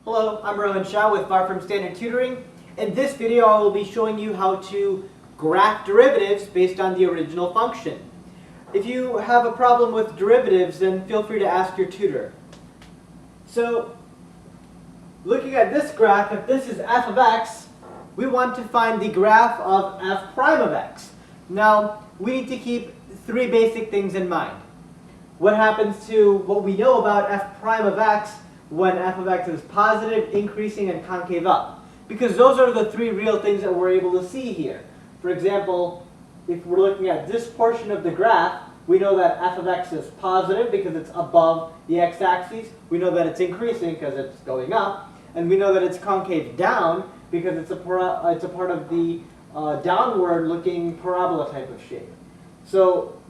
Hello, I'm Rohen Shah with Far From Standard Tutoring. In this video I will be showing you how to graph derivatives based on the original function. If you have a problem with derivatives, then feel free to ask your tutor. So, looking at this graph, if this is f of x, we want to find the graph of f prime of x. Now, we need to keep three basic things in mind. What happens to what we know about f prime of x when f of x is positive, increasing, and concave up? Because those are the three real things that we're able to see here. For example, if we're looking at this portion of the graph, we know that f of x is positive because it's above the x-axis. We know that it's increasing because it's going up. And we know that it's concave down because it's a part of the downward-looking parabola type of shape. So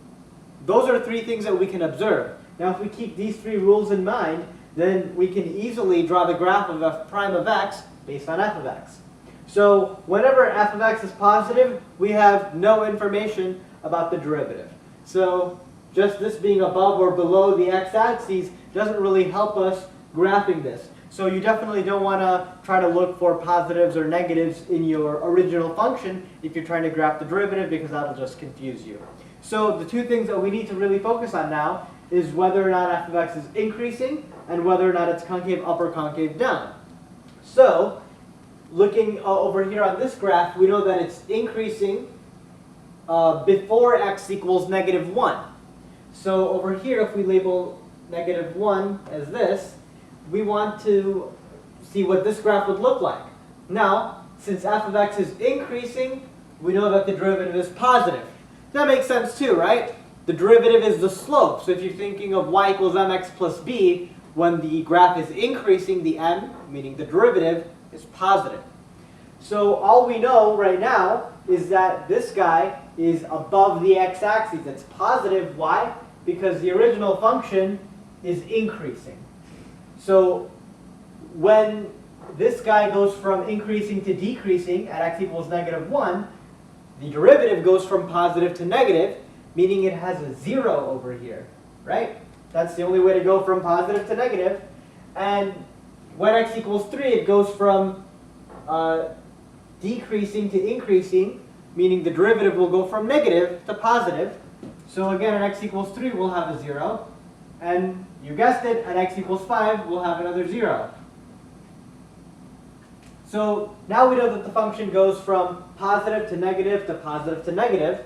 those are three things that we can observe. Now, if we keep these three rules in mind, then we can easily draw the graph of f prime of x based on f of x. So whenever f of x is positive, we have no information about the derivative. So just this being above or below the x-axis doesn't really help us graphing this. So you definitely don't want to try to look for positives or negatives in your original function if you're trying to graph the derivative, because that'll just confuse you. So the two things that we need to really focus on now is whether or not f of x is increasing and whether or not it's concave up or concave down. So looking over here on this graph, we know that it's increasing before x equals -1. So over here, if we label -1 as this, we want to see what this graph would look like. Now, since f of x is increasing, we know that the derivative is positive. That makes sense too, right? The derivative is the slope. So if you're thinking of y equals mx plus b, when the graph is increasing, the m, meaning the derivative, is positive. So all we know right now is that this guy is above the x-axis. It's positive. Why? Because the original function is increasing. So when this guy goes from increasing to decreasing at x equals -1, the derivative goes from positive to negative, meaning it has a 0 over here, right? That's the only way to go from positive to negative. And when x equals 3, it goes from decreasing to increasing, meaning the derivative will go from negative to positive. So again, at x equals 3, we'll have a 0. And you guessed it, at x equals 5, we'll have another 0. So now we know that the function goes from positive to negative to positive to negative.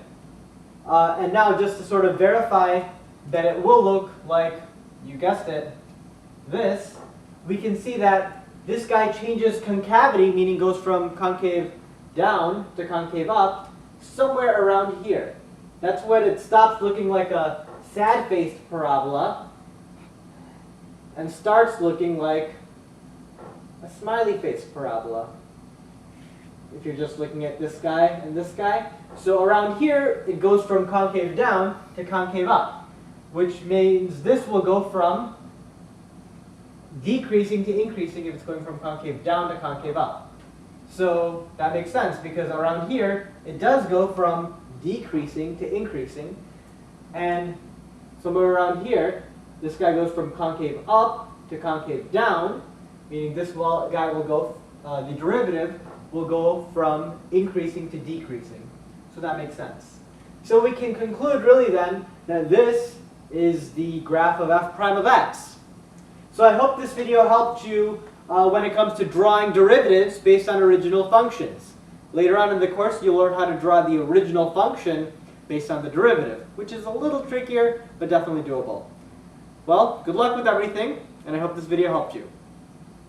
And now just to sort of verify that it will look like, you guessed it, this, we can see that this guy changes concavity, meaning goes from concave down to concave up, somewhere around here. That's when it stops looking like a sad-faced parabola and starts looking like a smiley-faced parabola, if you're just looking at this guy and this guy. So around here, it goes from concave down to concave up, which means this will go from decreasing to increasing if it's going from concave down to concave up. So that makes sense, because around here, it does go from decreasing to increasing. And somewhere around here, this guy goes from concave up to concave down, meaning this guy will go, the derivative will go from increasing to decreasing. So that makes sense. So we can conclude really then that this is the graph of f prime of x. So I hope this video helped you when it comes to drawing derivatives based on original functions. Later on in the course, you'll learn how to draw the original function based on the derivative, which is a little trickier, but definitely doable. Well, good luck with everything, and I hope this video helped you.